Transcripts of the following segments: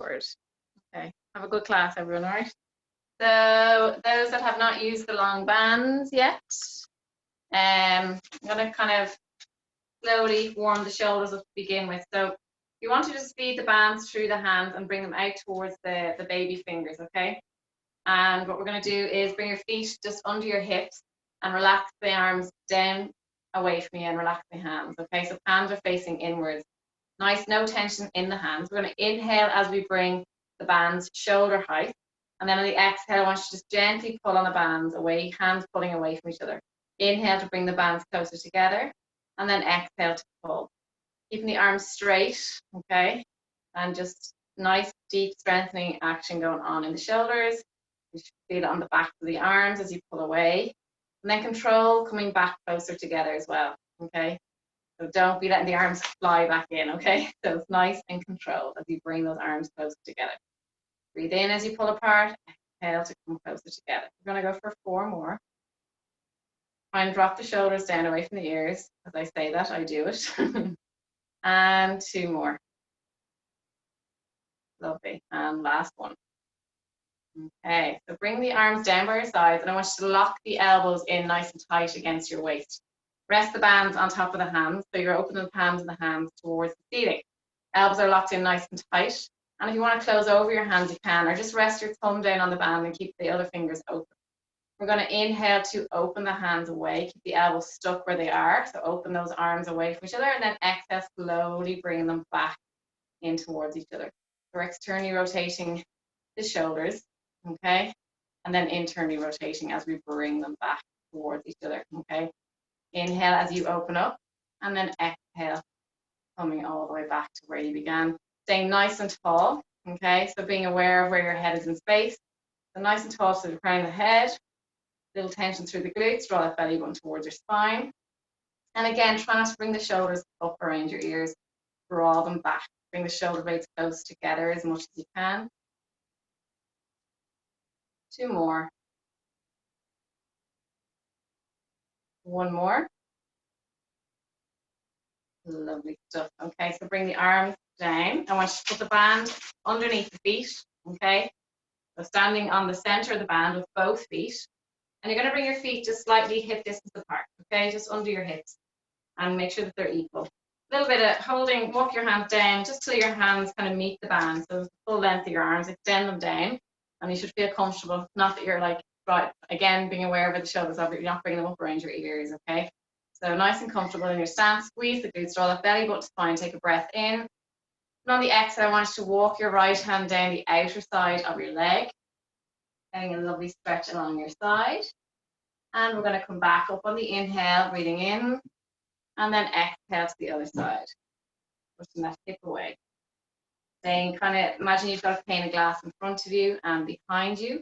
forward. Okay, have a good class, everyone, all right? So those that have not used the long bands yet, I'm going to kind of slowly warm the shoulders up to begin with. So you want to just feed the bands through the hands and bring them out towards the baby fingers, okay? And what we're going to do is bring your feet just under your hips and relax the arms down away from you and relax the hands, okay? So hands are facing inwards. Nice, no tension in the hands. We're going to inhale as we bring the bands shoulder height. And then on the exhale, I want you to just gently pull on the bands away, hands pulling away from each other. Inhale to bring the bands closer together. And then exhale to pull. Keeping the arms straight, okay? And just nice, deep strengthening action going on in the shoulders. You should feel it on the back of the arms as you pull away. And then control coming back closer together as well, okay? So don't be letting the arms fly back in, okay? So it's nice and controlled as you bring those arms closer together. Breathe in as you pull apart, exhale to come closer together. We're gonna go for 4 more. Try and drop the shoulders down away from the ears. As I say that, I do it. And 2 more. Lovely, and last one. Okay, so bring the arms down by your sides, and I want you to lock the elbows in nice and tight against your waist. Rest the bands on top of the hands, so you're opening the palms of the hands towards the ceiling. Elbows are locked in nice and tight, and if you want to close over your hands, you can, or just rest your thumb down on the band and keep the other fingers open. We're going to inhale to open the hands away, keep the elbows stuck where they are, so open those arms away from each other, and then exhale, slowly bring them back in towards each other. We're externally rotating the shoulders, okay, and then internally rotating as we bring them back towards each other, okay. Inhale as you open up, and then exhale, coming all the way back to where you began. Staying nice and tall, okay, so being aware of where your head is in space. So nice and tall to the crown of the head, little tension through the glutes, draw that belly button towards your spine. And again, try not to bring the shoulders up around your ears, draw them back. Bring the shoulder blades close together as much as you can. 2 more. 1 more. Lovely stuff. Okay, so bring the arms down. I want you to put the band underneath the feet, okay? So standing on the center of the band with both feet. And you're going to bring your feet just slightly hip distance apart, okay? Just under your hips. And make sure that they're equal. A little bit of holding, walk your hands down just till your hands kind of meet the band. So the full length of your arms, extend them down. And you should feel comfortable. Not that you're like, right, again, being aware of the shoulders, you're not bringing them up around your ears, okay? So nice and comfortable in your stance. Squeeze the glutes, draw that belly button spine, take a breath in. And on the exhale, I want you to walk your right hand down the outer side of your leg. Getting a lovely stretch along your side. And we're going to come back up on the inhale, breathing in. And then exhale to the other side. Pushing that hip away. Staying kind of, imagine you've got a pane of glass in front of you and behind you.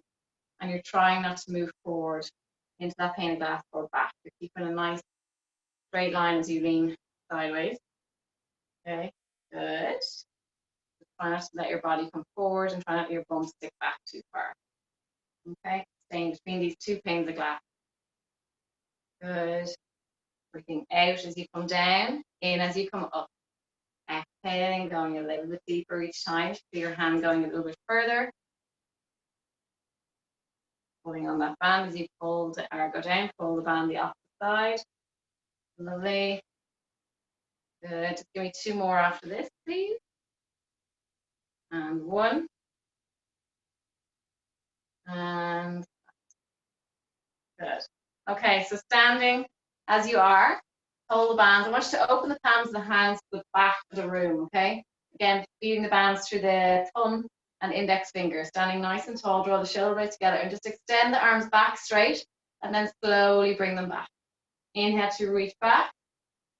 And you're trying not to move forward into that pane of glass or back. You're keeping a nice straight line as you lean sideways. Okay, good. Just try not to let your body come forward and try not to let your bum stick back too far. Okay, staying between these 2 panes of glass. Good. Breathing out as you come down, in as you come up. Exhaling, going a little bit deeper each time. Feel your hand going a little bit further. Pulling on that band as you pull or go down, pull the band the opposite side. Lovely. Good. Just give me 2 more after this, please. And 1. And good. Okay, so standing as you are, hold the bands. I want you to open the palms of the hands to the back of the room, okay? Again, feeding the bands through the thumb and index finger. Standing nice and tall, draw the shoulder blades together and just extend the arms back straight and then slowly bring them back. Inhale to reach back.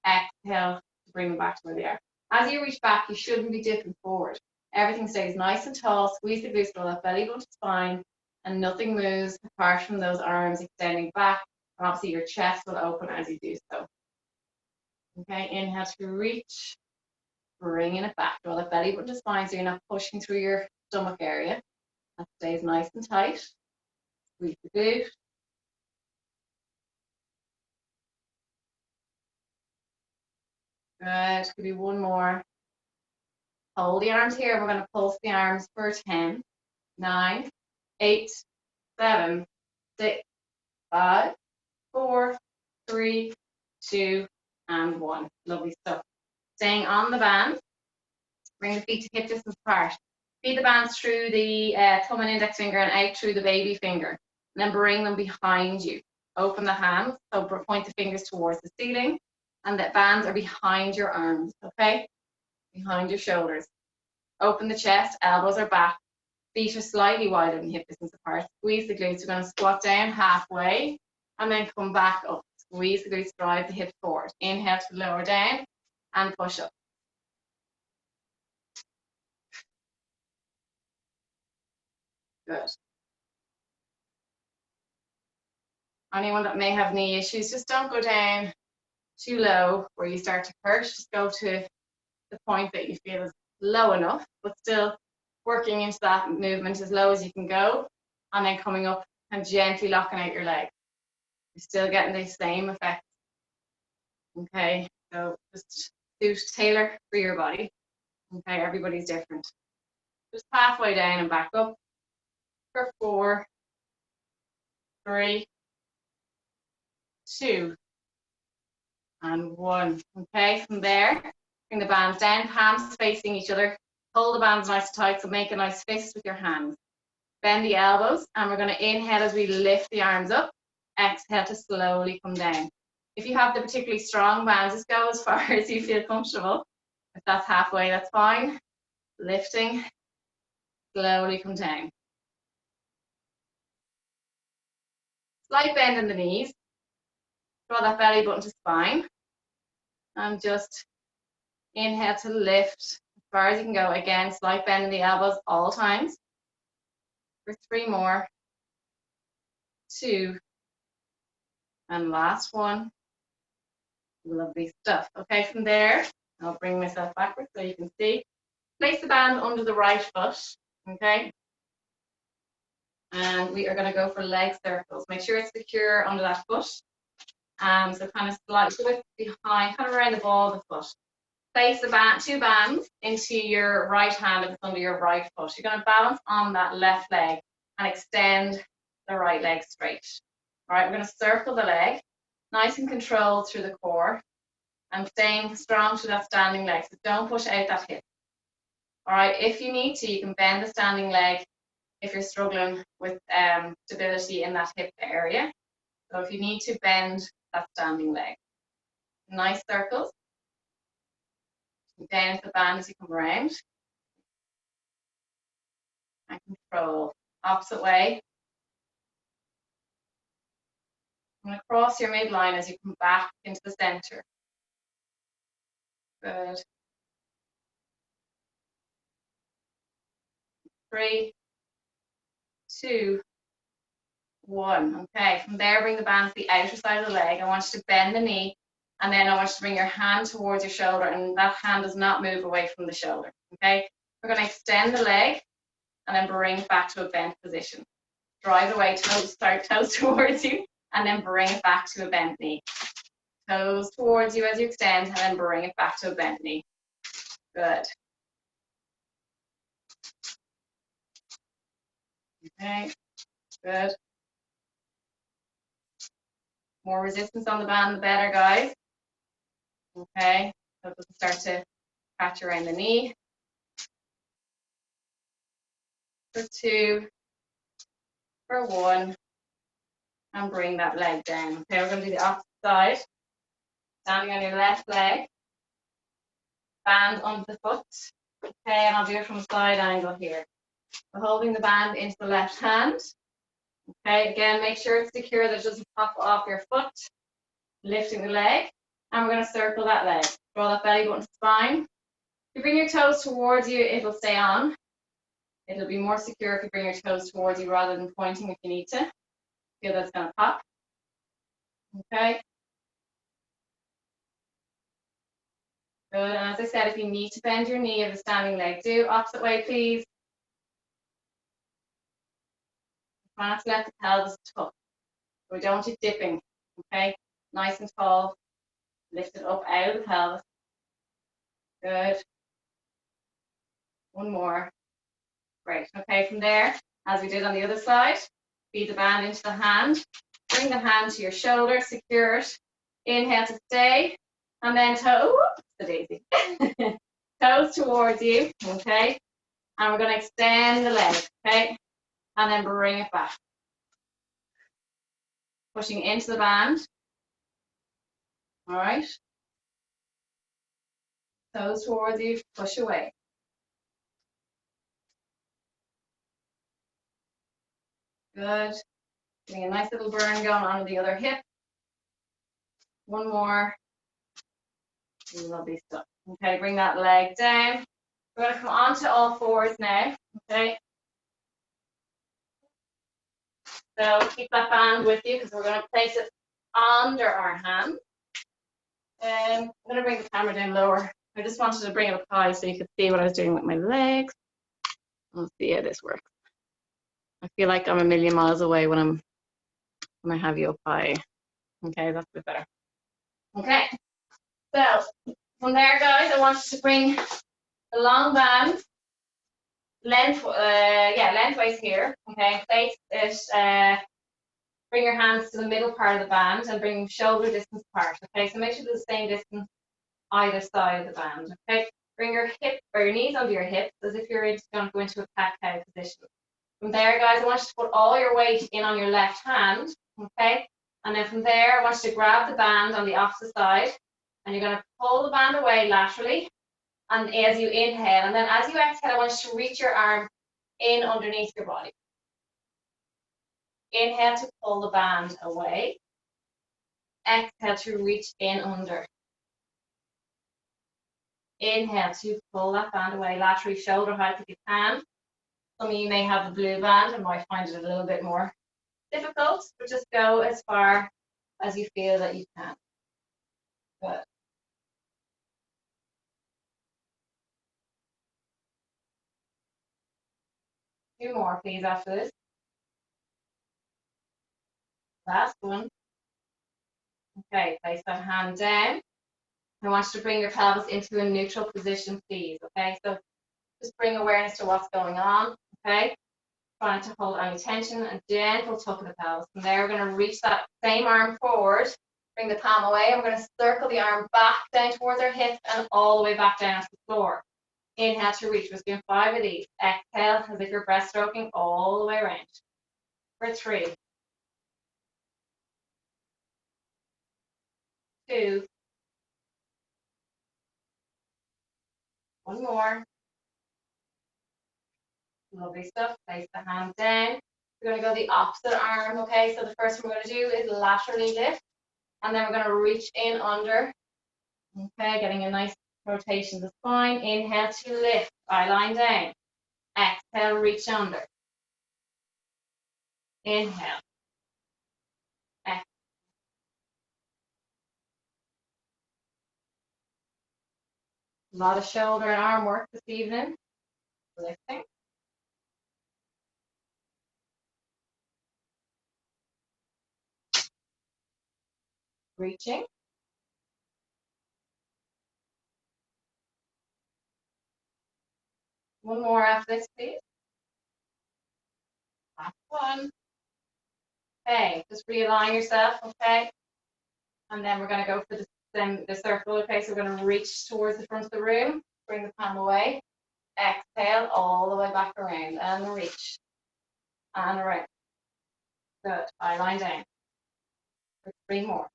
Exhale to bring them back to where they are. As you reach back, you shouldn't be dipping forward. Everything stays nice and tall. Squeeze the glutes, draw that belly button to spine, and nothing moves apart from those arms extending back. And obviously your chest will open as you do so. Okay, inhale to reach, bringing it back. Draw that belly button to spine so you're not pushing through your stomach area. That stays nice and tight. Squeeze the glute. Good, could be 1 more. Hold the arms here. We're going to pulse the arms for 10, 9, 8, 7, 6, 5, 4, 3, 2, and 1. Lovely stuff. Staying on the band. Bring the feet to hip distance apart. Feed the bands through the thumb and index finger and out through the baby finger. And then bring them behind you. Open the hands, so point the fingers towards the ceiling. And the bands are behind your arms, okay? Behind your shoulders. Open the chest, elbows are back. Feet are slightly wider than hip distance apart. Squeeze the glutes. We're going to squat down halfway and then come back up. Squeeze the glutes, drive the hips forward. Inhale to lower down and push up. Good. Anyone that may have knee issues, just don't go down too low where you start to hurt. Just go to the point that you feel is low enough, but still working into that movement as low as you can go, and then coming up and gently locking out your leg. You're still getting the same effect. Okay, so just tailor for your body. Okay, everybody's different. Just halfway down and back up for 4, 3, 2, and 1. Okay, from there, bring the bands down, hands facing each other. Hold the bands nice and tight, so make a nice fist with your hands. Bend the elbows, and we're going to inhale as we lift the arms up. Exhale to slowly come down. If you have the particularly strong bands, just go as far as you feel comfortable. If that's halfway, that's fine. Lifting, slowly come down. Slight bend in the knees. Draw that belly button to spine. And just inhale to lift as far as you can go. Again, slight bend in the elbows all times. For 3 more. 2. And last one. Lovely stuff. Okay, from there, I'll bring myself backwards so you can see. Place the band under the right foot. Okay. And we are going to go for leg circles. Make sure it's secure under that foot. So kind of slide the width behind, kind of around the ball of the foot. Place the band, 2 bands into your right hand if it's under your right foot. You're going to balance on that left leg and extend the right leg straight. All right, we're going to circle the leg, nice and controlled through the core, and staying strong to that standing leg. So don't push out that hip. All right, if you need to, you can bend the standing leg if you're struggling with stability in that hip area. So if you need to, bend that standing leg. Nice circles. Down to the band as you come around. And control. Opposite way. I'm going to cross your midline as you come back into the center. Good. 3, 2, 1. Okay, from there, bring the band to the outer side of the leg. I want you to bend the knee, and then I want you to bring your hand towards your shoulder, and that hand does not move away from the shoulder. Okay, we're going to extend the leg, and then bring it back to a bent position. Drive away, toes towards you, and then bring it back to a bent knee. Toes towards you as you extend, and then bring it back to a bent knee. Good. Okay, good. More resistance on the band, the better, guys. Okay, so it doesn't start to catch around the knee. For 2, for 1, and bring that leg down. Okay, we're going to do the opposite side. Standing on your left leg, band under the foot. Okay, and I'll do it from a side angle here. So holding the band into the left hand. Okay, again, make sure it's secure, that it doesn't pop off your foot. Lifting the leg, and we're going to circle that leg. Draw that belly button to spine. If you bring your toes towards you, it'll stay on. It'll be more secure if you bring your toes towards you rather than pointing if you need to. Feel that's going to pop. Okay. Good. And as I said, if you need to bend your knee of the standing leg, do. Opposite way, please. Try not to let the pelvis tuck. We don't do dipping. Okay. Nice and tall. Lift it up out of the pelvis. Good. One more. Great. Okay, from there, as we did on the other side, feed the band into the hand. Bring the hand to your shoulder, secure it. Inhale to stay, and then the daisy. Toes towards you, okay? And we're going to extend the leg, okay? And then bring it back. Pushing into the band. All right? Toes towards you, push away. Good. Getting a nice little burn going on the other hip. One more. Lovely stuff. Okay, bring that leg down. We're going to come onto all fours now. Okay. So keep that band with you because we're going to place it under our hand. I'm going to bring the camera down lower. I just wanted to bring it up high so you could see what I was doing with my legs. Let's see how this works. I feel like I'm a million miles away when I have you up high. Okay, that's a bit better. Okay, so from there, guys, I want you to bring the long band lengthways here. Okay, place it. Bring your hands to the middle part of the band and bring shoulder distance apart. Okay, so make sure they're the same distance either side of the band. Okay, bring your hip or your knees under your hips as if you're going to go into a cat-cow position. From there, guys, I want you to put all your weight in on your left hand. Okay, and then from there, I want you to grab the band on the opposite side, and you're going to pull the band away laterally. And as you inhale, and then as you exhale, I want you to reach your arm in underneath your body. Inhale to pull the band away. Exhale to reach in under. Inhale to pull that band away laterally, shoulder height if you can. Some of you may have the blue band and might find it a little bit more difficult, but just go as far as you feel that you can. Good. Two more, please, after this. Last one. Okay, place that hand down. I want you to bring your pelvis into a neutral position, please. Okay, so just bring awareness to what's going on. Okay, trying to hold any tension, a gentle tuck of the pelvis. From there, we're going to reach that same arm forward, bring the palm away, and we're going to circle the arm back down towards our hip and all the way back down to the floor. Inhale to reach. We're doing 5 of these. Exhale as if you're breaststroking all the way around. For 3, 2, one more. Lovely stuff. Place the hand down. We're going to go the opposite arm. Okay, so the first one we're going to do is laterally lift, and then we're going to reach in under. Okay, getting a nice rotation of the spine. Inhale to lift, eye line down. Exhale, reach under. Inhale. Exhale. A lot of shoulder and arm work this evening. Lifting. Reaching. One more after this, please. Last one. Okay, just realign yourself, okay? And then we're going to go for the circle, okay? So we're going to reach towards the front of the room, bring the palm away, exhale all the way back around, and reach, and around. Good, eye line down. For 3 more.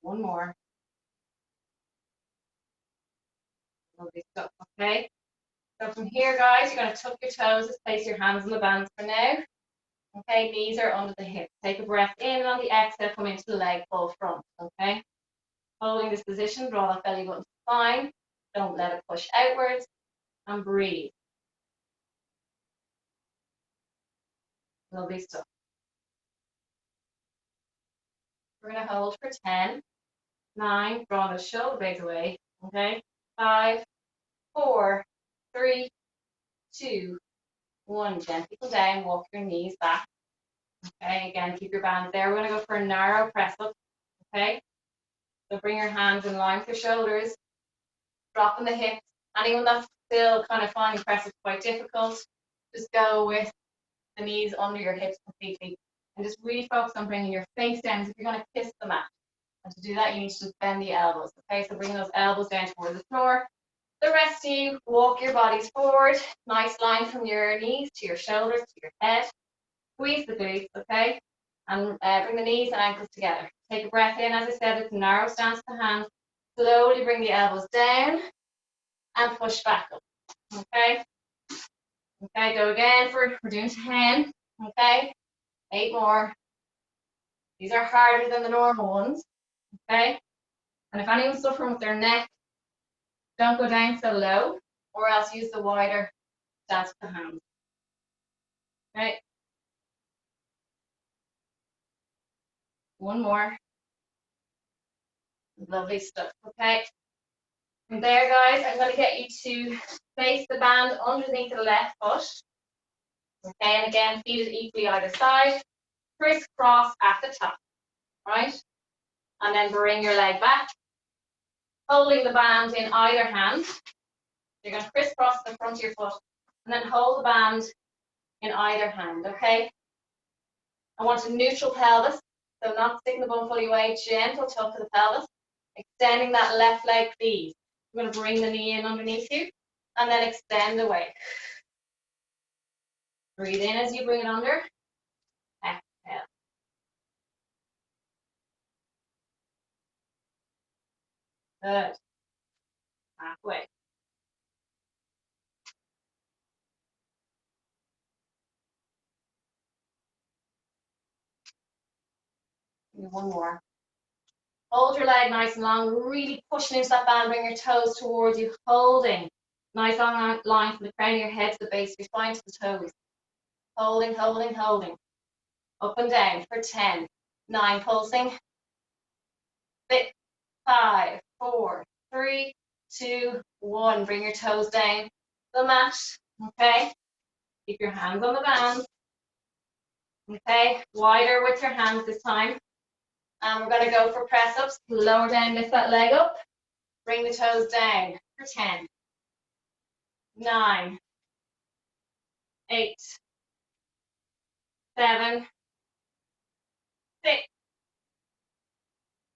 One more. Lovely stuff, okay? So from here, guys, you're going to tuck your toes, just place your hands on the bands for now. Okay, knees are under the hips. Take a breath in, and on the exhale, come into the leg pull front, okay? Holding this position, draw that belly button to the spine. Don't let it push outwards, and breathe. Lovely stuff. We're going to hold for 10, 9, draw the shoulder blades away, okay? 5, 4, 3, 2, 1. Gently come down, walk your knees back. Okay, again, keep your bands there. We're going to go for a narrow press up, okay? So bring your hands in line with your shoulders, dropping the hips. Anyone that's still kind of finding press-ups quite difficult, just go with the knees under your hips completely. And just really focus on bringing your face down as if you're going to kiss the mat. And to do that, you need to just bend the elbows. Okay, so bring those elbows down towards the floor. The rest of you, walk your bodies forward. Nice line from your knees to your shoulders to your head. Squeeze the glutes, okay? And bring the knees and ankles together. Take a breath in. As I said, it's a narrow stance to the hands. Slowly bring the elbows down and push back up. Okay? Okay, go again. We're doing 10. Okay? 8 more. These are harder than the normal ones. Okay? And if anyone's suffering with their neck, don't go down so low, or else use the wider stance of the hands. Okay? One more. Lovely stuff. Okay? From there, guys, I'm going to get you to place the band underneath the left foot. Okay, and again, feet is equally either side. Crisscross at the top, right? And then bring your leg back, holding the band in either hand. You're going to crisscross the front of your foot, and then hold the band in either hand, okay? I want a neutral pelvis, so not sticking the bum fully away, gentle tuck to the pelvis, extending that left leg, please. You're going to bring the knee in underneath you, and then extend away. Breathe in as you bring it under. Exhale. Good. Halfway. One more. Hold your leg nice and long, really pushing into that band, bring your toes towards you, holding. Nice long line from the crown of your head to the base of your spine to the toes. Holding, holding, holding. Up and down for 10, 9, pulsing. 6, 5, 4, 3, 2, 1. Bring your toes down the mat, okay? Keep your hands on the band, okay? Wider with your hands this time. And we're going to go for press-ups. Lower down, lift that leg up. Bring the toes down for 10, 9, 8, 7, 6,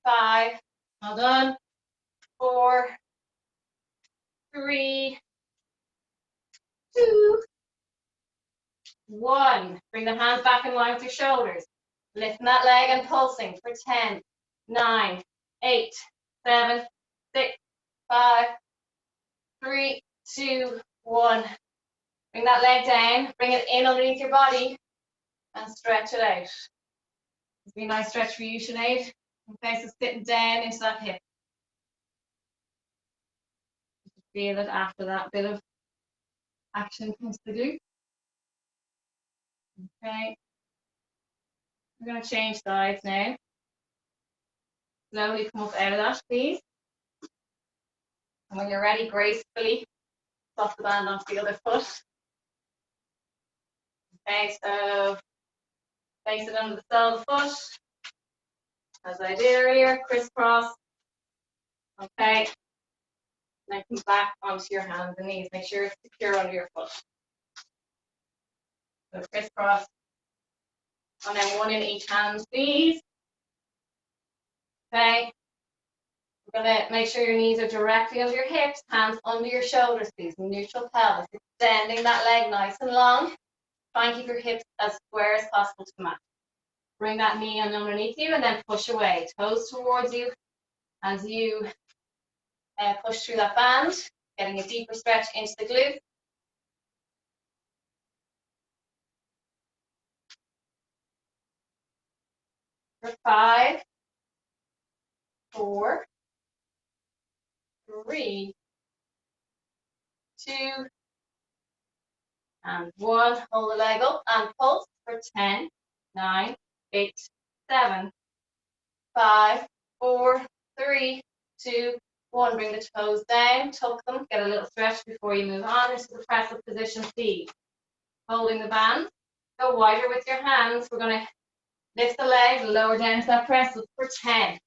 5, well done, 4, 3, 2, 1. Bring the hands back in line with your shoulders. Lifting that leg and pulsing for 10, 9, 8, 7, 6, 5, 3, 2, 1. Bring that leg down, bring it in underneath your body and stretch it out. It's been a nice stretch for you, Sinead. Okay, so sitting down into that hip. Feel it after that bit of action comes to the glute. Okay. We're going to change sides now. Slowly come up out of that, please. And when you're ready, gracefully swap the band onto the other foot. Okay, so place it under the sole of the foot. As I did earlier, crisscross. Okay. Then come back onto your hands and knees. Make sure it's secure under your foot. So crisscross. And then one in each hand, please. Okay. We're going to make sure your knees are directly under your hips, hands under your shoulders, please. Neutral pelvis. Extending that leg nice and long. Try and keep your hips as square as possible to the mat. Bring that knee in underneath you and then push away. Toes towards you as you push through that band, getting a deeper stretch into the glutes. For 5, 4, 3, 2, and 1. Hold the leg up and pulse for 10, 9, 8, 7, 5, 4, 3, 2, 1. Bring the toes down, tuck them, get a little stretch before you move on into the press-up position, please. Holding the band. Go wider with your hands. We're going to lift the leg, lower down to that press-up for 10,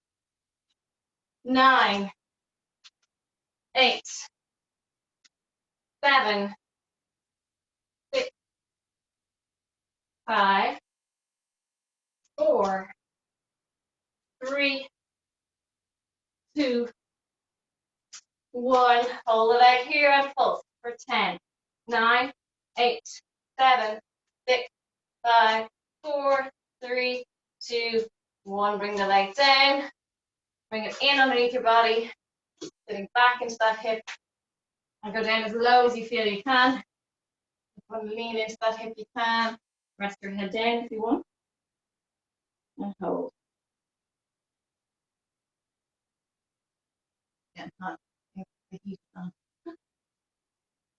9, 8, 7, 6, 5, 4, 3, 2, 1. Hold the leg here and pulse for 10, 9, 8, 7, 6, 5, 4, 3, 2, 1. Bring the leg down. Bring it in underneath your body. Sitting back into that hip. And go down as low as you feel you can. If you want to lean into that hip, you can. Rest your head down if you want. And hold. Yeah, not the heat on.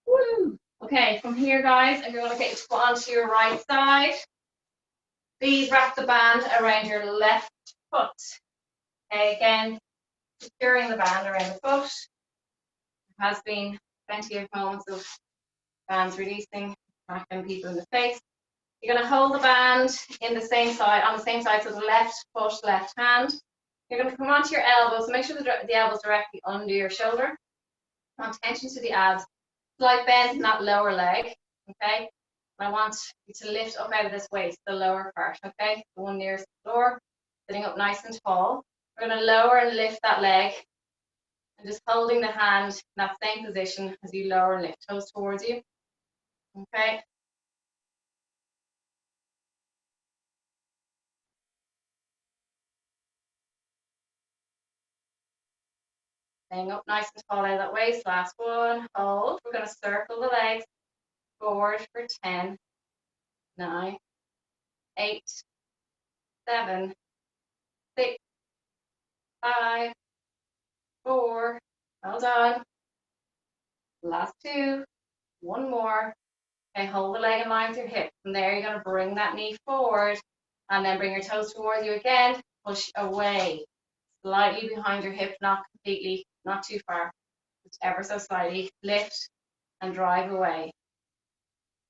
Woo! Okay, from here, guys, I'm going to get you to go onto your right side. Please wrap the band around your left foot. Okay, again, securing the band around the foot. There has been plenty of moments of bands releasing, cracking people in the face. You're going to hold the band in the same side, on the same side, so the left foot, left hand. You're going to come onto your elbows, so make sure the elbows directly under your shoulder. Want tension to the abs. Slight bend in that lower leg, okay? And I want you to lift up out of this waist, the lower part, okay? The one nearest the floor, sitting up nice and tall. We're going to lower and lift that leg, and just holding the hand in that same position as you lower and lift, toes towards you, okay? Staying up nice and tall out of that waist. Last one, hold. We're going to circle the legs forward for 10, 9, 8, 7, 6, 5, 4, well done. Last 2, one more. Okay, hold the leg in line with your hip. From there, you're going to bring that knee forward and then bring your toes towards you again. Push away, slightly behind your hip, not completely, not too far. Just ever so slightly. Lift and drive away.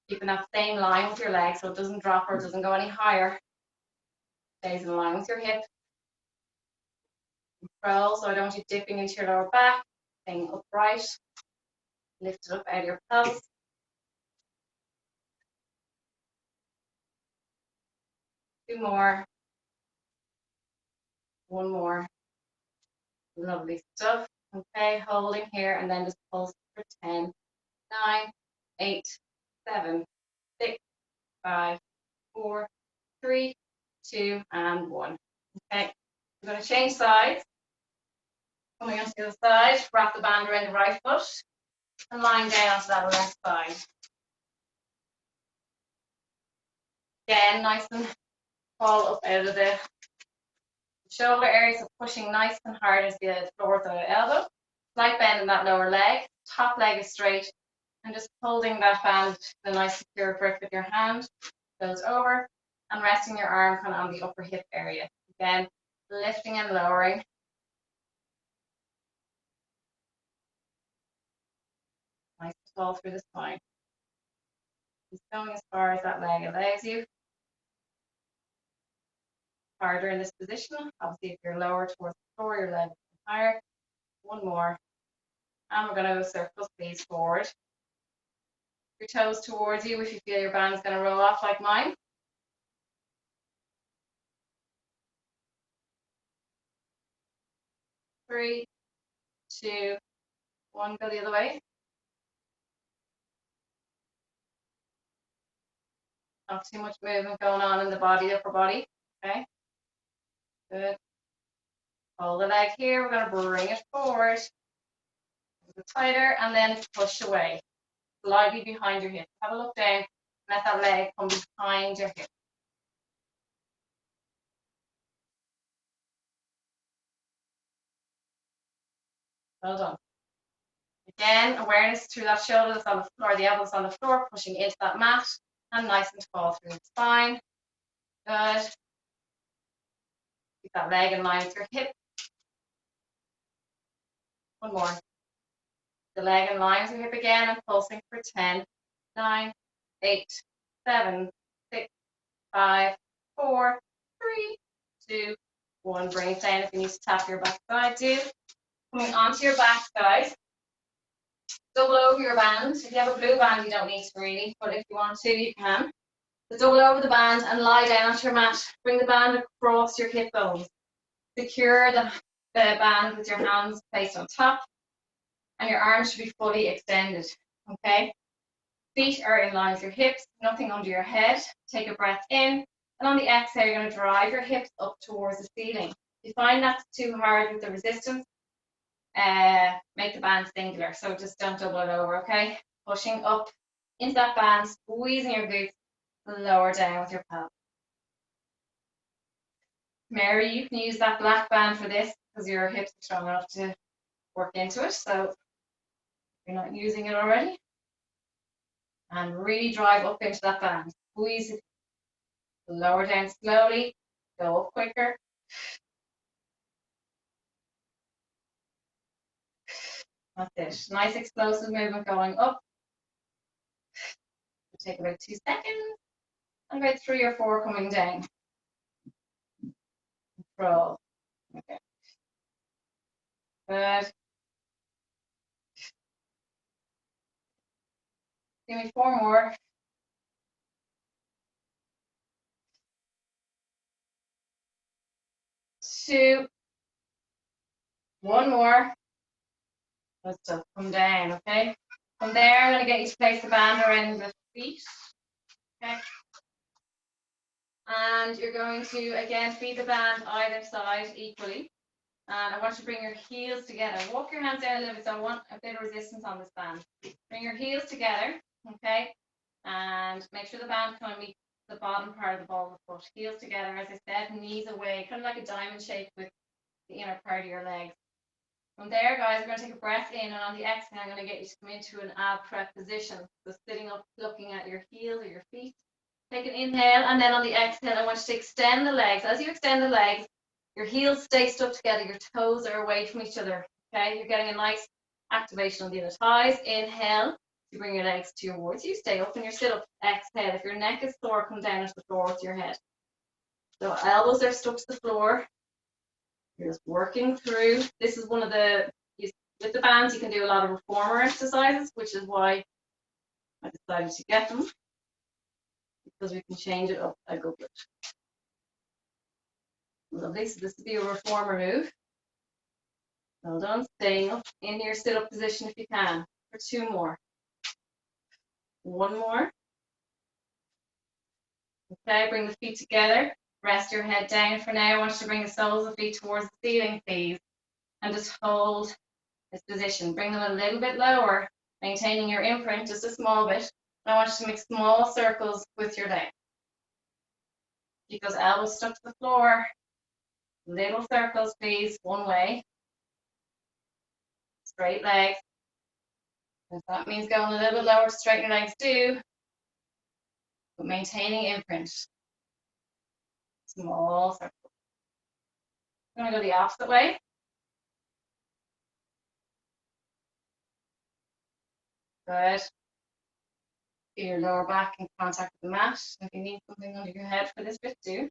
Keeping that same line with your leg so it doesn't drop or it doesn't go any higher. Stays in line with your hip. Control, so I don't want you dipping into your lower back. Staying upright. Lift it up out of your pelvis. Two more. One more. Lovely stuff. Okay, holding here and then just pulse for 10, 9, 8, 7, 6, 5, 4, 3, 2, and 1. Okay, we're going to change sides. Coming onto the other side, wrap the band around the right foot and lying down onto that left side. Again, nice and tall up out of the shoulder area, so pushing nice and hard as the floor with the elbow. Slight bend in that lower leg, top leg is straight, and just holding that band, the nice secure grip with your hand, goes over, and resting your arm kind of on the upper hip area. Again, lifting and lowering. Nice and tall through the spine. Just going as far as that leg allows you. Harder in this position. Obviously, if you're lower towards the floor, your leg is higher. One more. And we're going to circle please forward. Your toes towards you if you feel your band is going to roll off like mine. Three, 2, 1, go the other way. Not too much movement going on in the body, upper body. Okay. Good. Hold the leg here. We're going to bring it forward. A bit tighter and then push away. Slightly behind your hip. Have a look down. Let that leg come behind your hip. Well done. Again, awareness through that shoulder that's on the floor, the elbows on the floor, pushing into that mat, and nice and tall through the spine. Good. Keep that leg in line with your hip. One more. The leg in line with your hip again and pulsing for 10, 9, 8, 7, 6, 5, 4, 3, 2, 1. Bring it down if you need to tap your back side, do. Coming onto your back, guys. Double over your band. If you have a blue band, you don't need to really, but if you want to, you can. So double over the band and lie down onto your mat. Bring the band across your hip bones. Secure the band with your hands placed on top, and your arms should be fully extended. Okay? Feet are in line with your hips, nothing under your head. Take a breath in, and on the exhale, you're going to drive your hips up towards the ceiling. If you find that's too hard with the resistance, make the band singular, so just don't double it over, okay? Pushing up into that band, squeezing your glutes, lower down with your pelvis. Mary, you can use that black band for this because your hips are strong enough to work into it, so if you're not using it already. And really drive up into that band. Squeeze it, lower down slowly, go up quicker. That's it. Nice explosive movement going up. It'll take about 2 seconds. And about 3 or 4 coming down. Control. Okay. Good. Give me 4 more. 2. 1 more. Let's just come down, okay? From there, I'm going to get you to place the band around the feet. Okay. And you're going to, again, feed the band either side equally. And I want you to bring your heels together. Walk your hands down a little bit, so I want a bit of resistance on this band. Bring your heels together, okay? And make sure the band kind of meets the bottom part of the ball of the foot. Heels together, as I said, knees away, kind of like a diamond shape with the inner part of your legs. From there, guys, we're going to take a breath in, and on the exhale, I'm going to get you to come into an ab prep position. So sitting up, looking at your heels or your feet. Take an inhale, and then on the exhale, I want you to extend the legs. As you extend the legs, your heels stay stuck together, your toes are away from each other. Okay, you're getting a nice activation on the inner thighs. Inhale, you bring your legs towards you, stay up in your sit-up. Exhale, if your neck is sore, come down to the floor with your head. So elbows are stuck to the floor. You're just working through. This is one of the, with the bands, you can do a lot of reformer exercises, which is why I decided to get them, because we can change it up a good bit. Lovely. So this would be a reformer move. Well done. Staying up in your sit-up position if you can. For 2 more. 1 more. Okay, bring the feet together. Rest your head down for now. I want you to bring the soles of the feet towards the ceiling, please. And just hold this position. Bring them a little bit lower, maintaining your imprint just a small bit. And I want you to make small circles with your legs. Keep those elbows stuck to the floor. Little circles, please, one way. Straight legs. If that means going a little bit lower, straighten your legs do. But maintaining imprint. Small circle. I'm going to go the opposite way. Good. Get your lower back in contact with the mat. If you need something under your head for this bit, do.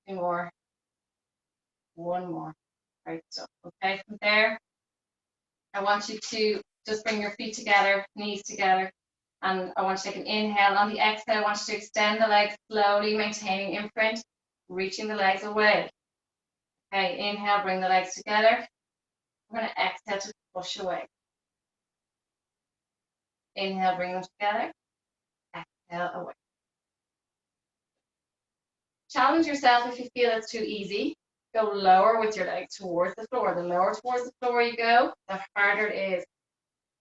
2 more. 1 more. Great stuff. Okay, from there, I want you to just bring your feet together, knees together, and I want you to take an inhale. On the exhale, I want you to extend the legs slowly, maintaining imprint, reaching the legs away. Okay, inhale, bring the legs together. We're going to exhale to push away. Inhale, bring them together. Exhale, away. Challenge yourself if you feel it's too easy. Go lower with your legs towards the floor. The lower towards the floor you go, the harder it is.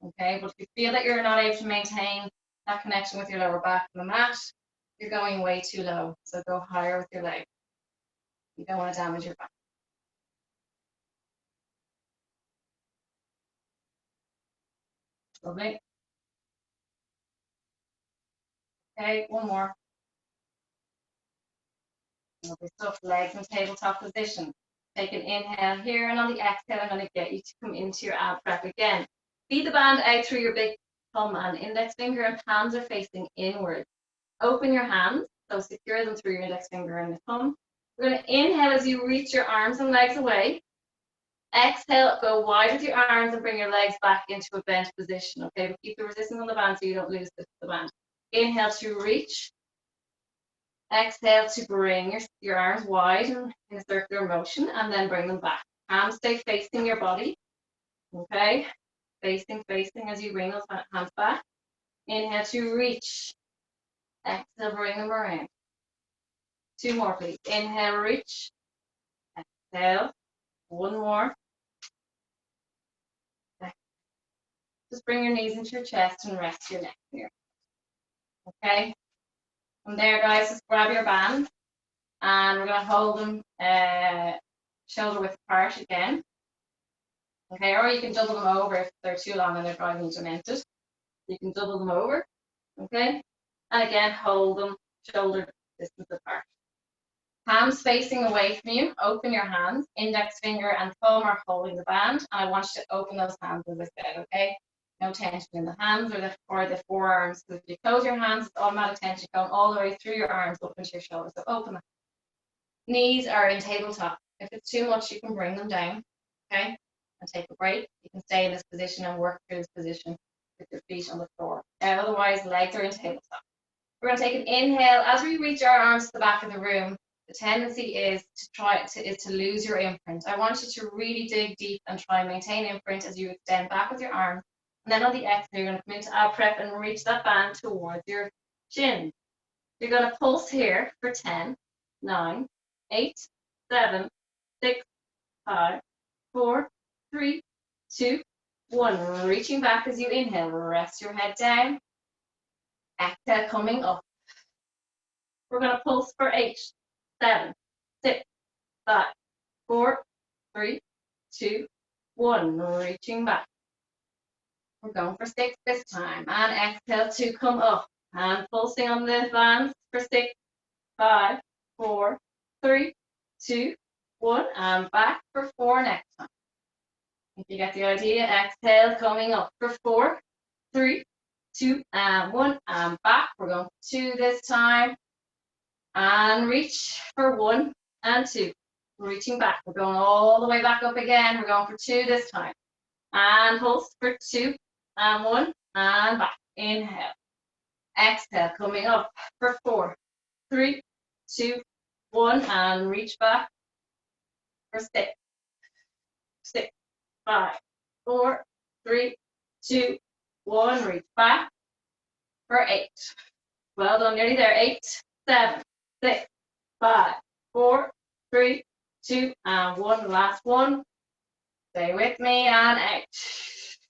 Okay, but if you feel that you're not able to maintain that connection with your lower back and the mat, you're going way too low. So go higher with your leg. You don't want to damage your back. Lovely. Okay, 1 more. Lovely stuff. Legs in tabletop position. Take an inhale here, and on the exhale, I'm going to get you to come into your ab prep again. Feed the band out through your big thumb and index finger, and hands are facing inward. Open your hands, so secure them through your index finger and the thumb. We're going to inhale as you reach your arms and legs away. Exhale, go wide with your arms and bring your legs back into a bent position, okay? But keep the resistance on the band so you don't lose the band. Inhale to reach. Exhale to bring your arms wide in a circular motion and then bring them back. Hands stay facing your body, okay? Facing as you bring those hands back. Inhale to reach. Exhale, bring them around. 2 more, please. Inhale, reach. Exhale. 1 more. Just bring your knees into your chest and rest your neck here. Okay? From there, guys, just grab your band and we're going to hold them shoulder width apart again. Okay, or you can double them over if they're too long and they're driving you demented. You can double them over. Okay? And again, hold them shoulder distance apart. Hands facing away from you, open your hands, index finger and thumb are holding the band, and I want you to open those hands as I said, okay? No tension in the hands or the forearms, because if you close your hands, it's automatic tension going all the way through your arms up into your shoulders, so open them. Knees are in tabletop. If it's too much, you can bring them down, okay? And take a break. You can stay in this position and work through this position with your feet on the floor. Otherwise, legs are in tabletop. We're going to take an inhale. As we reach our arms to the back of the room, the tendency is to lose your imprint. I want you to really dig deep and try and maintain imprint as you extend back with your arms. And then on the exhale, you're going to come into ab prep and reach that band towards your chin. You're going to pulse here for 10, 9, 8, 7, 6, 5, 4, 3, 2, 1. Reaching back as you inhale. Rest your head down. Exhale, coming up. We're going to pulse for 8, 7, 6, 5, 4, 3, 2, 1. Reaching back. We're going for 6 this time. And exhale to come up. And pulsing on the bands for 6, 5, 4, 3, 2, 1. And back for 4 next time. If you get the idea, exhale, coming up for 4, 3, 2, and 1. And back. We're going for 2 this time. And reach for 1 and 2. Reaching back. We're going all the way back up again. We're going for 2 this time. And pulse for 2 and 1 and back. Inhale. Exhale. Coming up for 4, 3, 2, 1 and reach back for 6, 6, 5, 4, 3, 2, 1. Reach back for 8. Well done. Nearly there. 8, 7, 6, 5, 4, 3, 2, and 1. Last one. Stay with me. And 8,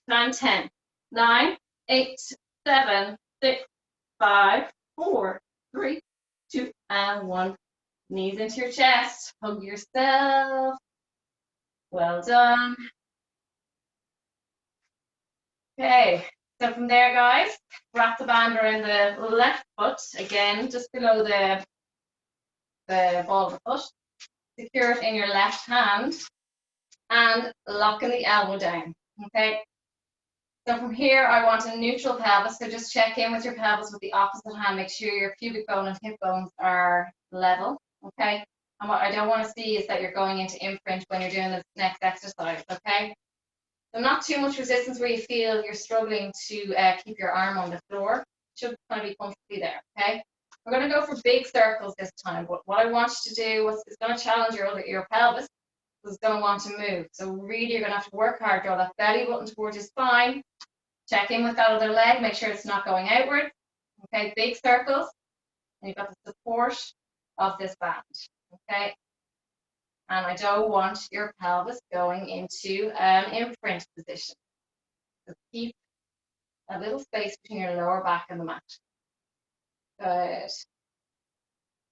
and 10, 9, 8, 7, 6, 5, 4, 3, 2, and 1. Knees into your chest. Hug yourself. Well done. Okay. So from there, guys, wrap the band around the left foot, again, just below the ball of the foot. Secure it in your left hand and locking the elbow down, okay? So from here, I want a neutral pelvis, so just check in with your pelvis with the opposite hand. Make sure your pubic bone and hip bones are level, okay? And what I don't want to see is that you're going into imprint when you're doing this next exercise, okay? So not too much resistance where you feel you're struggling to keep your arm on the floor. Should kind of be comfortably there, okay? We're going to go for big circles this time, but what I want you to do is going to challenge your pelvis, is going to want to move. So really, you're going to have to work hard, draw that belly button towards your spine, check in with that other leg, make sure it's not going outward. Okay, big circles, and you've got the support of this band, okay? And I don't want your pelvis going into an imprint position. So keep a little space between your lower back and the mat. Good.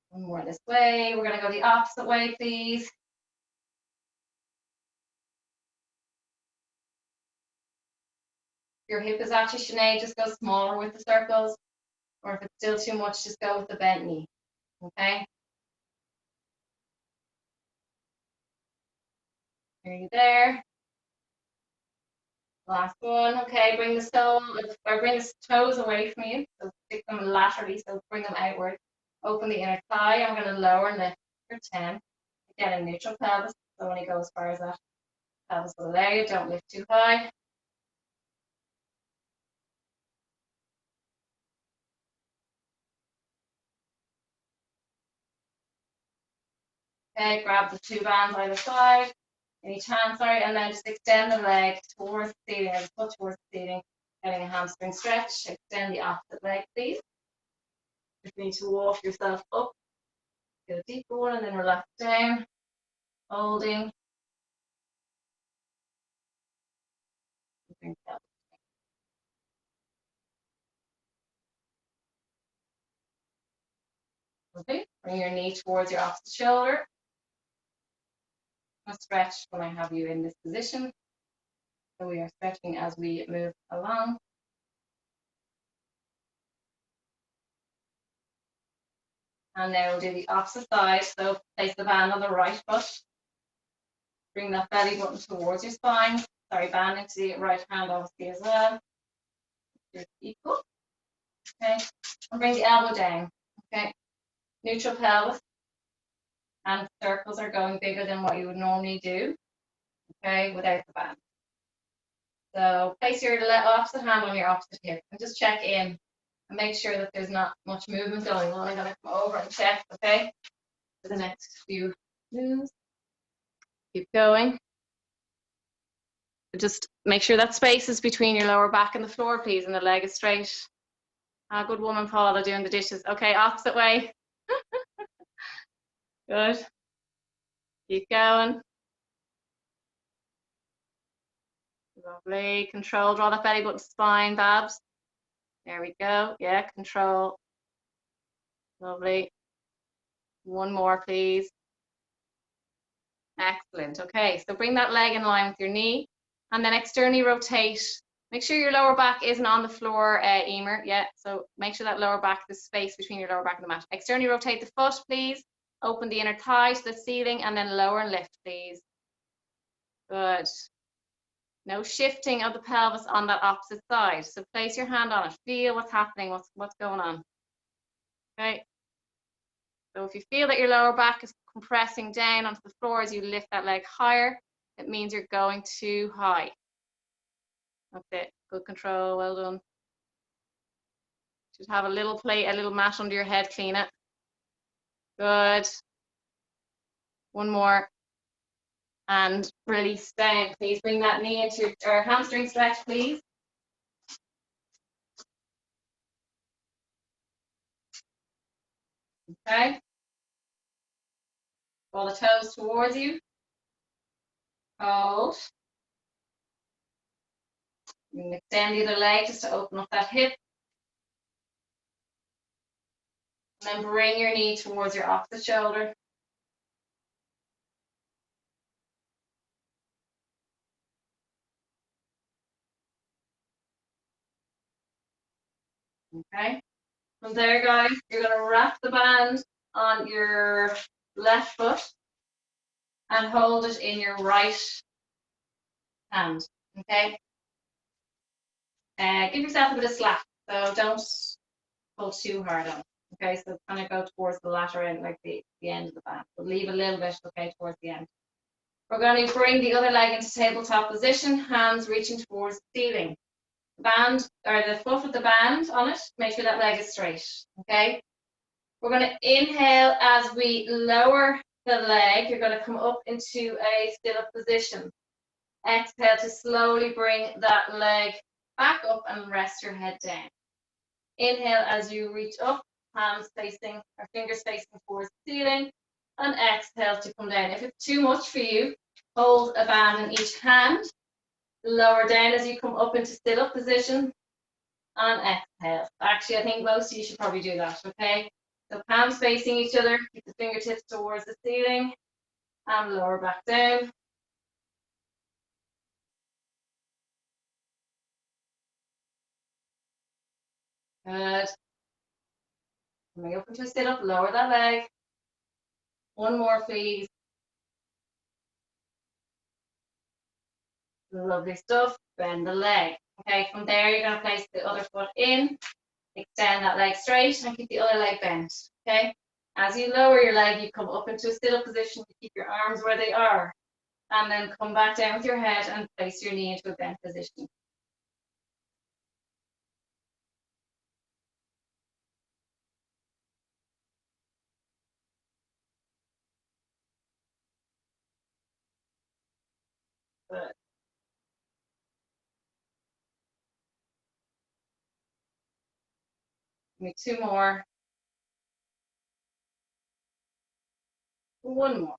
One more this way. We're going to go the opposite way, please. Your hip is actually, Sinead, just go smaller with the circles. Or if it's still too much, just go with the bent knee. Okay? Nearly there. Last one. Okay, bring the toes away from you. So stick them laterally, so bring them outward. Open the inner thigh. I'm going to lower and lift for 10, Get a neutral pelvis, so only go as far as that pelvis will allow you. Don't lift too high. Okay, grab the two bands either side, in each hand, sorry, and then just extend the leg towards the ceiling, as foot towards the ceiling, getting a hamstring stretch. Extend the opposite leg, please. Just need to walk yourself up. Get a deeper one and then relax down, holding. Okay, bring your knee towards your opposite shoulder. A stretch when I have you in this position. So we are stretching as we move along. And now we'll do the opposite side. So place the band on the right foot. Bring that belly button towards your spine. Sorry, band into the right hand obviously as well. Equal. Okay. And bring the elbow down. Okay. Neutral pelvis. And circles are going bigger than what you would normally do. Okay, without the band. So place your opposite hand on your opposite hip and just check in and make sure that there's not much movement going on. I'm going to come over and check, okay, for the next few moves. Keep going. Just make sure that space is between your lower back and the floor, please, and the leg is straight. Ah, good woman, Paula, doing the dishes. Okay, opposite way. Good. Keep going. Lovely. Control, draw that belly button to spine, Babs. There we go. Yeah, control. Lovely. One more, please. Excellent. Okay, so bring that leg in line with your knee and then externally rotate. Make sure your lower back isn't on the floor, Emer. Yeah, so make sure that lower back, the space between your lower back and the mat. Externally rotate the foot, please. Open the inner thigh to the ceiling and then lower and lift, please. Good. No shifting of the pelvis on that opposite side. So place your hand on it. Feel what's happening, what's going on. Okay. So if you feel that your lower back is compressing down onto the floor as you lift that leg higher, it means you're going too high. That's it. Good control. Well done. Should have a little plate, a little mat under your head. Clean it. Good. One more. And release down. Please bring that knee into your hamstring stretch, please. Okay. Draw the toes towards you. Hold. And extend the other leg just to open up that hip. And then bring your knee towards your opposite shoulder. Okay. From there, guys, you're going to wrap the band on your left foot and hold it in your right hand. Okay. Give yourself a bit of slack, so don't pull too hard on. Okay, so kind of go towards the latter end, like the end of the band, but leave a little bit, okay, towards the end. We're going to bring the other leg into tabletop position, hands reaching towards the ceiling. Band, or the foot with the band on it, make sure that leg is straight, okay? We're going to inhale as we lower the leg. You're going to come up into a sit-up position. Exhale to slowly bring that leg back up and rest your head down. Inhale as you reach up, hands facing, or fingers facing towards the ceiling, and exhale to come down. If it's too much for you, hold a band in each hand. Lower down as you come up into sit-up position, and exhale. Actually, I think most of you should probably do that, okay? So palms facing each other, keep the fingertips towards the ceiling, and lower back down. Good. Coming up into a sit-up, lower that leg. One more, please. Lovely stuff. Bend the leg. Okay, from there, you're going to place the other foot in. Extend that leg straight and keep the other leg bent. Okay, As you lower your leg, you come up into a sit-up position to keep your arms where they are. And then come back down with your head and place your knee into a bent position. Good. Give me 2 more. 1 more.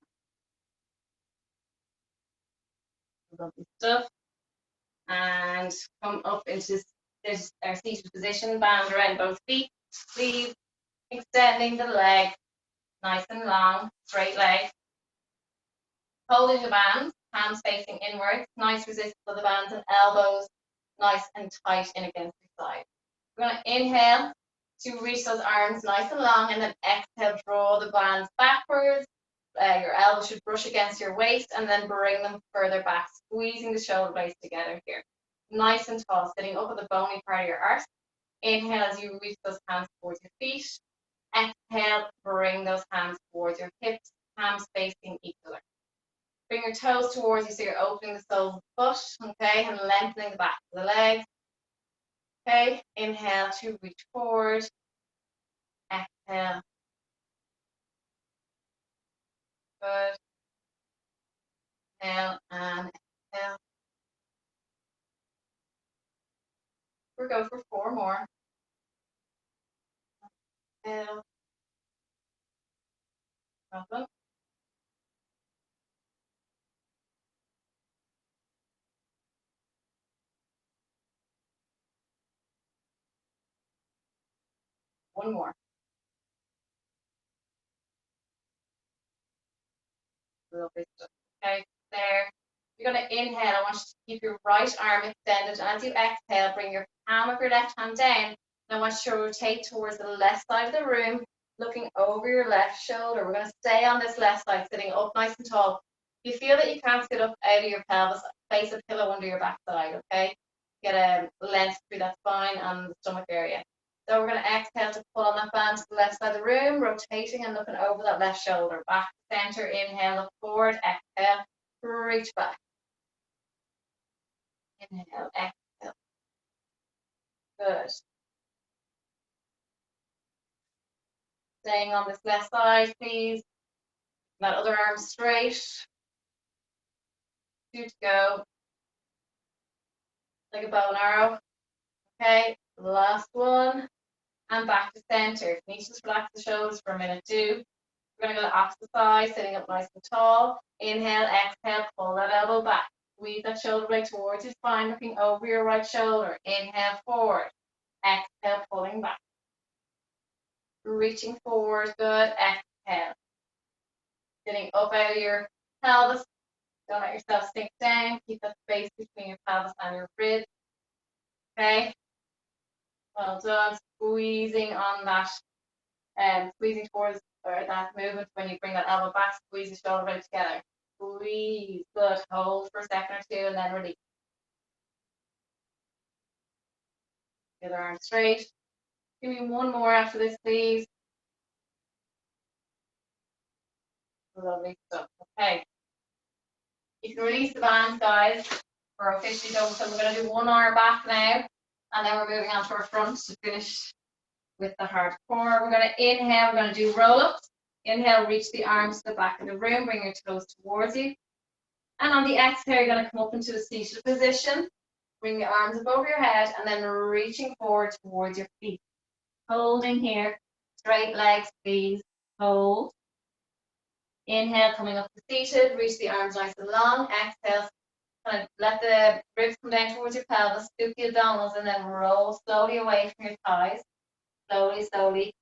Lovely stuff. And come up into this our seated position, band around both feet, please. Extending the leg, nice and long, straight leg. Holding the band, hands facing inwards, nice resistance of the bands and elbows, nice and tight in against your side. We're going to inhale to reach those arms nice and long, and then exhale, draw the bands backwards. Your elbows should brush against your waist, and then bring them further back, squeezing the shoulder blades together here. Nice and tall, sitting up at the bony part of your arse. Inhale as you reach those hands towards your feet. Exhale, bring those hands towards your hips, hands facing each other. Bring your toes towards you so you're opening the soles of the foot, okay, and lengthening the back of the leg. Okay, inhale to reach forward. Exhale. Good. Inhale and exhale. We'll go for 4 more. Inhale. Problem. One more. Lovely stuff. Okay, there. You're going to inhale. I want you to keep your right arm extended. And as you exhale, bring your palm of your left hand down. And I want you to rotate towards the left side of the room, looking over your left shoulder. We're going to stay on this left side, sitting up nice and tall. If you feel that you can't sit up out of your pelvis, place a pillow under your backside, okay? Get a length through that spine and the stomach area. So we're going to exhale to pull on that band to the left side of the room, rotating and looking over that left shoulder. Back to center, inhale, look forward, exhale, reach back. Inhale, exhale. Good. Staying on this left side, please. That other arm straight. 2 to go. Like a bow and arrow. Okay, last one. And back to center. You need to just relax the shoulders for a minute too. We're going to go to the opposite side, sitting up nice and tall. Inhale, exhale, pull that elbow back. Squeeze that shoulder blade towards your spine, looking over your right shoulder. Inhale, forward. Exhale, pulling back. Reaching forward, good. Exhale. Getting up out of your pelvis. Don't let yourself sink down. Keep that space between your pelvis and your ribs. Okay. Well done. Squeezing on that, squeezing towards or that movement when you bring that elbow back. Squeeze the shoulder blade together. Squeeze. Good. Hold for a second or 2 and then release. The other arm straight. Give me 1 more after this, please. Lovely stuff. Okay. You can release the band, guys. We're officially done. So we're going to do 1 arm back now. And then we're moving on to our front to finish with the hardcore. We're going to inhale. We're going to do roll-ups. Inhale, reach the arms to the back of the room. Bring your toes towards you. And on the exhale, you're going to come up into a seated position. Bring the arms above your head and then reaching forward towards your feet. Holding here. Straight legs, please. Hold. Inhale, coming up to seated. Reach the arms nice and long. Exhale. Kind of let the ribs come down towards your pelvis. Scoop the abdominals and then roll slowly away from your thighs. Slowly, slowly.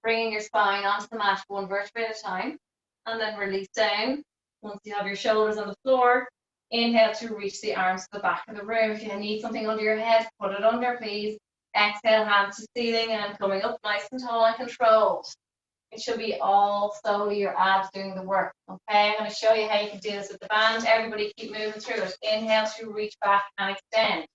Bringing your spine onto the mat 1 vertebra at a time. And then release down. Once you have your shoulders on the floor, inhale to reach the arms to the back of the room. If you need something under your head, put it under, please. Exhale, hands to ceiling and coming up nice and tall and controlled. It should be all slowly your abs doing the work. Okay, I'm going to show you how you can do this with the band. Everybody keep moving through it. Inhale to reach back and extend.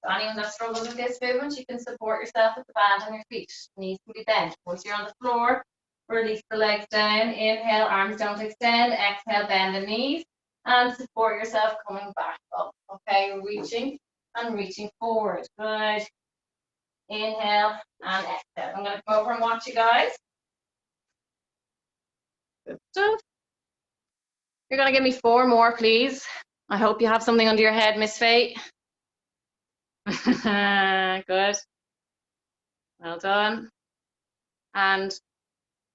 So anyone that struggles with this movement, you can support yourself with the band on your feet. Knees can be bent. Once you're on the floor, Release the legs down. Inhale, arms don't extend. Exhale, bend the knees and support yourself coming back up. Okay, reaching and reaching forward. Good. Inhale and exhale. I'm going to come over and watch you guys. Good stuff. You're going to give me 4 more, please. I hope you have something under your head, Miss Faye. Good. Well done. And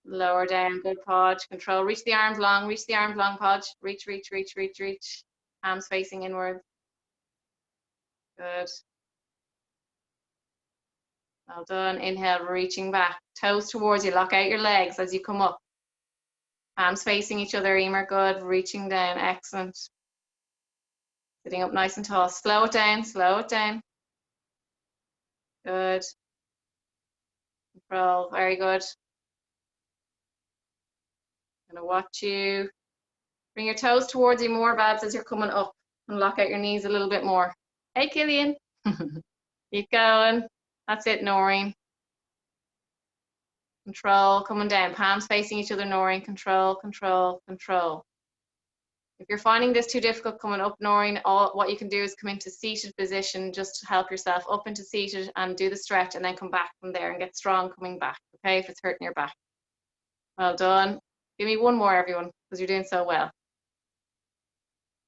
lower down. Good podge. Control. Reach the arms long. Reach the arms long, podge. Reach, reach, reach, reach, reach. Arms facing inward. Good. Well done. Inhale, reaching back. Toes towards you. Lock out your legs as you come up. Hands facing each other. Emer, good. Reaching down. Excellent. Sitting up nice and tall. Slow it down. Slow it down. Good. Control. Very good. I'm going to watch you. Bring your toes towards you more, Babs, as you're coming up. And lock out your knees a little bit more. Hey, Killian. Keep going. That's it, Noreen. Control, coming down. Palms facing each other, Noreen. Control, control, control. If you're finding this too difficult coming up, Noreen, what you can do is come into seated position, just to help yourself up into seated and do the stretch and then come back from there and get strong coming back, okay, if it's hurting your back. Well done. Give me 1 more, everyone, because you're doing so well.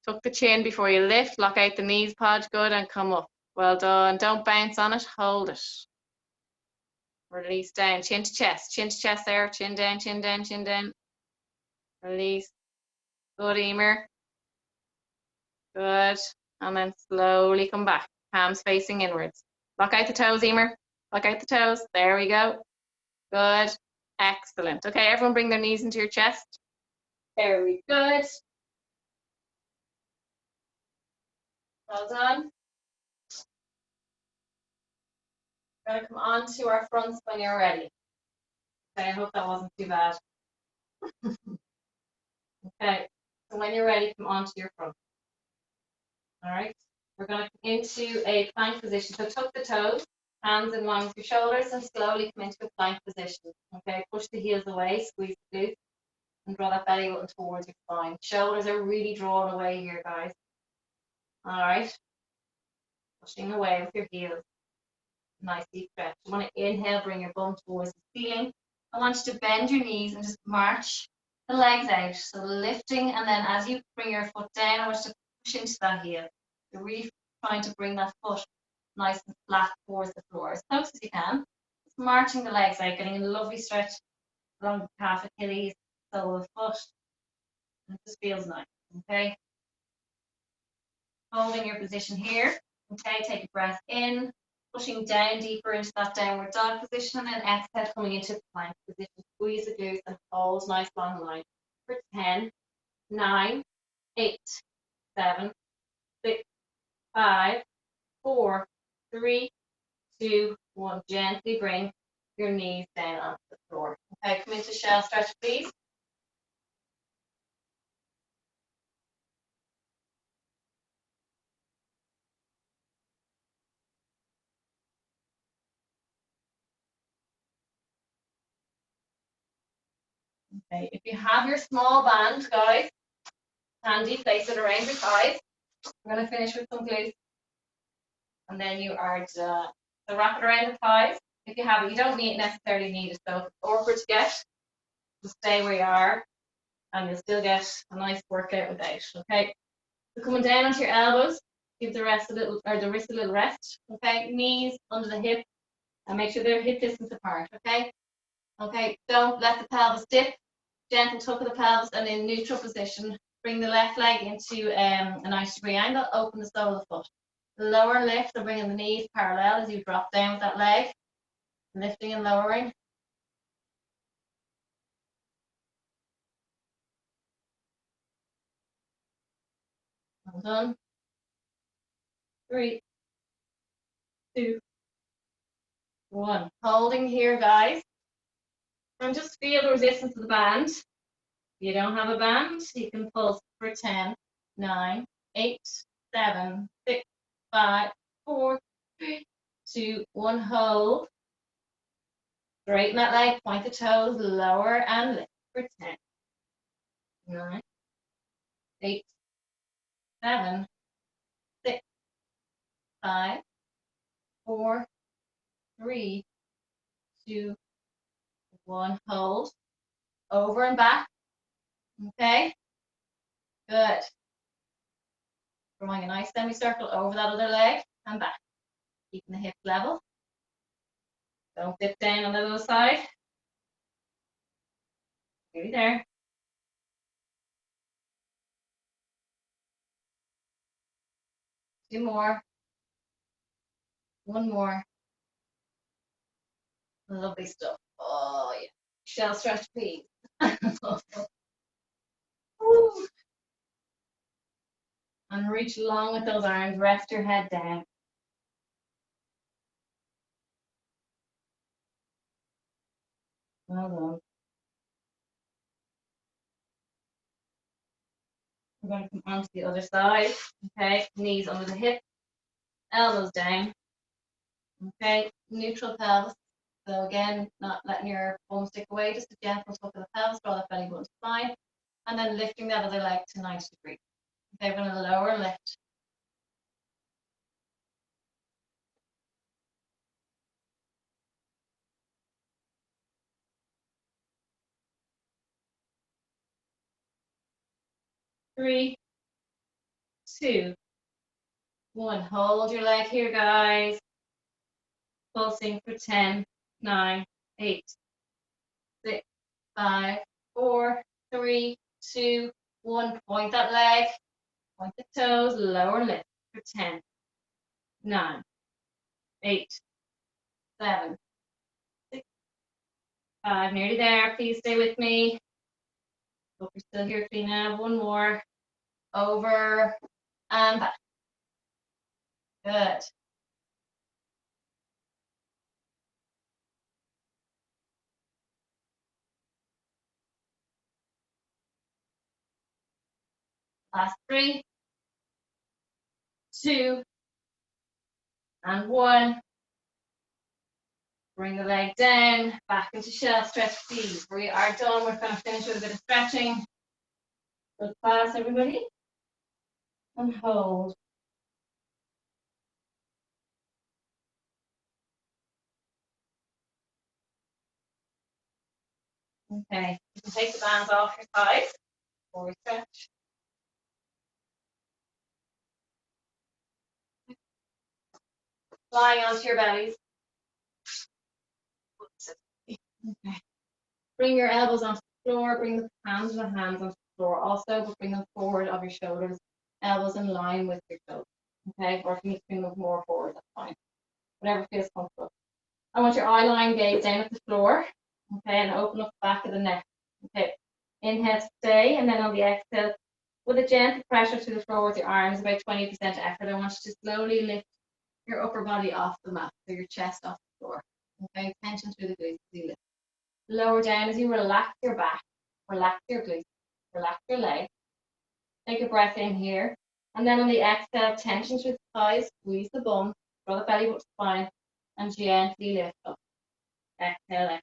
Tuck the chin before you lift, lock out the knees, podge, good, and come up. Well done. Don't bounce on it, hold it. Release down, chin to chest there, chin down, chin down, chin down. Release. Good, Emer. Good. And then slowly come back. Palms facing inwards. Lock out the toes, Emer. Lock out the toes. There we go. Good. Excellent. Okay, everyone bring their knees into your chest. Very good. Well done. We're going to come on to our fronts when you're ready. Okay, I hope that wasn't too bad. Okay, so when you're ready, come onto your front. All right, we're going to come into a plank position. So tuck the toes, hands in line with your shoulders, and slowly come into a plank position. Okay, push the heels away, squeeze the glutes, and draw that belly button towards your spine. Shoulders are really drawn away here, guys. All right, pushing away with your heels. Nice deep stretch. You want to inhale, bring your bum towards the ceiling. I want you to bend your knees and just march the legs out. So lifting, and then as you bring your foot down, I want you to push into that heel. You're really trying to bring that foot nice and flat towards the floor, as close as you can. Just marching the legs out, getting a lovely stretch along the calf, Achilles, sole of the foot. And it just feels nice, okay? Holding your position here. Okay, take a breath in, pushing down deeper into that downward dog position, and then exhale, coming into plank position. Squeeze the glutes and hold nice long line for 10, 9, 8, 7, 6, 5, 4, 3, 2, 1. Gently bring your knees down onto the floor. Okay, come into shell stretch, please. Okay, if you have your small band, guys, handy, place it around your thighs. I'm going to finish with some glutes. And then you are done. So wrap it around the thighs. If you have it, you don't necessarily need it. So if it's awkward to get, just stay where you are and you'll still get a nice workout without. Okay. So coming down onto your elbows, give the wrist a little rest. Okay. Knees under the hip and make sure they're hip distance apart. Okay. Okay. Don't let the pelvis dip. Gentle tuck of the pelvis, and in neutral position, bring the left leg into a 90-degree angle. Open the sole of the foot. Lower lift, so bringing the knees parallel as you drop down with that leg, lifting and lowering. Well done. 3, 2, 1. Holding here, guys. And just feel the resistance of the band. If you don't have a band, you can pulse for 10, 9, 8, 7, 6, 5, 4, 3, 2, 1. Hold. Straighten that leg, point the toes, lower and lift for 10, 9, 8, 7, 6, 5, 4, 3, 2, 1. Hold. Over and back. Okay. Good. Drawing a nice semicircle over that other leg and back. Keeping the hips level. Don't dip down on the other side. Nearly there. Two more. One more. Lovely stuff. Oh, yeah. Shell stretch, please. And reach long with those arms. Rest your head down. Well done. We're going to come onto the other side. Okay, knees under the hip, elbows down. Okay, neutral pelvis. So again, not letting your bum stick away, just a gentle tuck of the pelvis, draw the belly button spine, and then lifting that other leg to 90 degrees. Okay, we're going to lower and lift. Three, two, one. Hold your leg here, guys. Pulsing for 10, 9, 8, 6, 5, 4, 3, 2, 1. Point that leg. Point the toes. Lower and lift for 10, 9, 8, 7, 6, 5. Nearly there. Please stay with me. Hope you're still here, Trina. One more. Over and back. Good. Last 3, 2, and 1. Bring the leg down, back into shell stretch, please. We are done. We're going to finish with a bit of stretching. Good class, everybody. And hold. Okay, you can take the bands off your thighs before we stretch. Lying onto your bellies. Okay. Bring your elbows onto the floor. Bring the hands of the hands onto the floor also, but bring them forward of your shoulders. Elbows in line with your shoulders. Okay, or if you need to bring them more forward, that's fine. Whatever feels comfortable. I want your eye line gaze down at the floor. Okay, and open up the back of the neck. Okay, inhale to stay, and then on the exhale, with a gentle pressure to the floor with your arms, about 20% effort, I want you to slowly lift your upper body off the mat, so your chest off the floor. Okay, tension through the glutes as you lift. Lower down as you relax your back, relax your glutes, relax your legs. Take a breath in here, and then on the exhale, tension through the thighs, squeeze the bum, draw the belly button spine, and gently lift up. Exhale, exhale.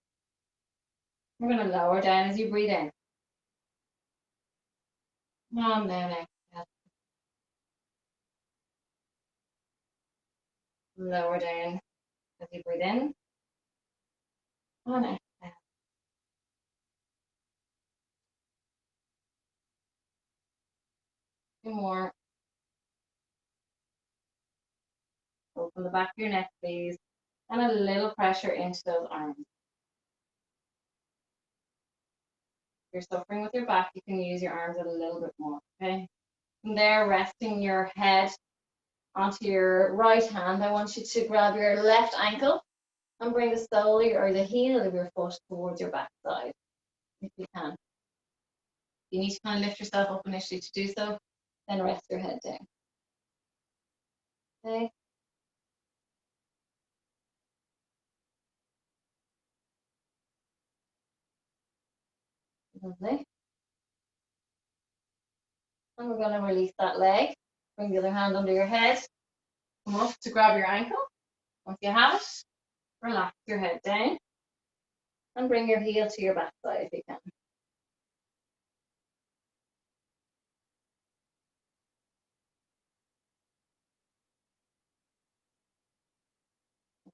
We're going to lower down as you breathe in. And then exhale. Lower down as you breathe in. And exhale. Two more. Open the back of your neck, please. And a little pressure into those arms. If you're suffering with your back, you can use your arms a little bit more, okay? From there, resting your head onto your right hand, I want you to grab your left ankle and bring the sole or the heel of your foot towards your backside, if you can. You need to kind of lift yourself up initially to do so, then rest your head down. Okay. Lovely. And we're going to release that leg. Bring the other hand under your head. Come up to grab your ankle. Once you have it, relax your head down. And bring your heel to your backside if you can.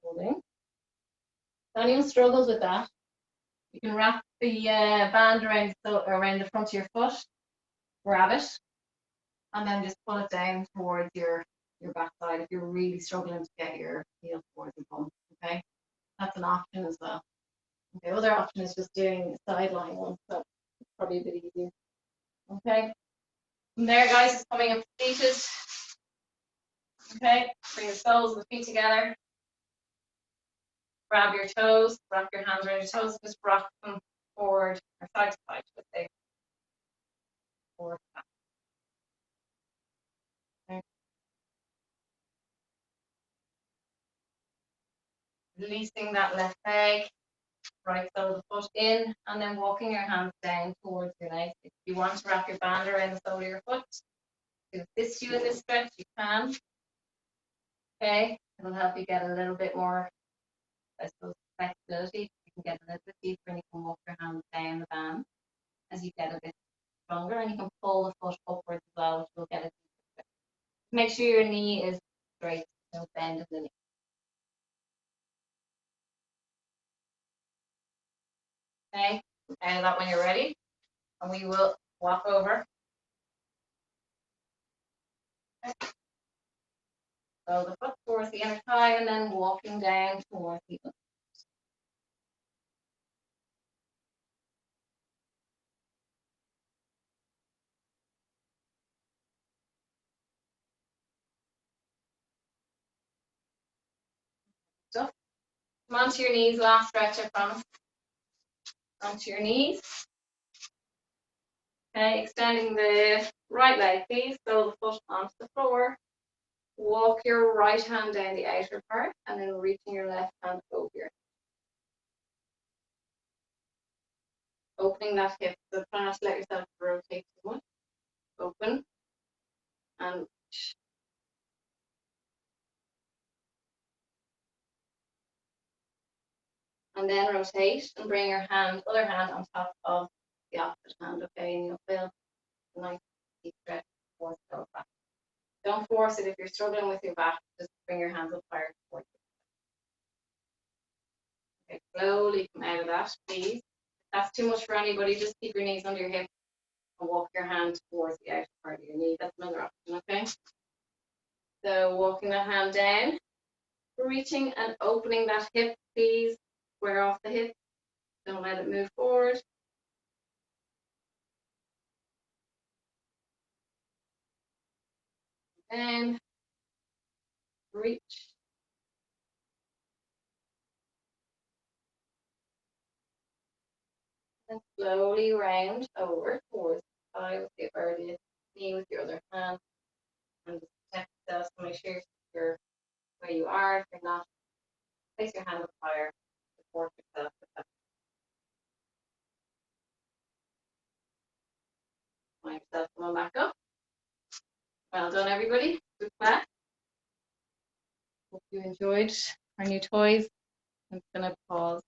Holding. If anyone struggles with that, you can wrap the band around the front of your foot, grab it, and then just pull it down towards your backside if you're really struggling to get your heel towards the bum. Okay, that's an option as well. Okay, other option is just doing sideline ones, so it's probably a bit easier. Okay, from there, guys, it's coming up seated. Okay, bring the soles of the feet together. Grab your toes, wrap your hands around your toes, just rock them forward or side to side, let's say. Forward, back. Okay. Releasing that left leg, right sole of the foot in, and then walking your hands down towards your legs. If you want to wrap your band around the sole of your foot to assist you in this stretch, you can. Okay, it'll help you get a little bit more, I suppose, flexibility. You can get a little bit deeper and you can walk your hands down the band as you get a bit stronger, and you can pull the foot upwards as well, which will get it deeper. Make sure your knee is straight, no bend in the knee. Okay, and that when you're ready, and we will walk over. Okay. So the foot towards the inner thigh, and then walking down towards the other. So come onto your knees, last stretch, I promise. Onto your knees. Okay, extending the right leg, please. So the foot onto the floor. Walk your right hand down the outer part, and then reaching your left hand over your. Opening that hip, so try not to let yourself rotate too much. Open and reach. And then rotate and bring your other hand on top of the opposite hand, okay? And you'll feel a nice deep stretch towards the back. Don't force it if you're struggling with your back, just bring your hands up higher towards you. Okay, slowly come out of that, please. If that's too much for anybody, just keep your knees under your hips and walk your hand towards the outer part of your knee. That's another option, okay? So walking that hand down, reaching and opening that hip, please. Square off the hip. Don't let it move forward. And reach. And slowly round over towards the thigh with the knee with your other hand. And just protect yourself, so make sure you're where you are. If you're not, place your hand up higher. Support yourself with that. Find yourself coming back up. Well done, everybody. Good class. Hope you enjoyed our new toys. I'm just going to pause.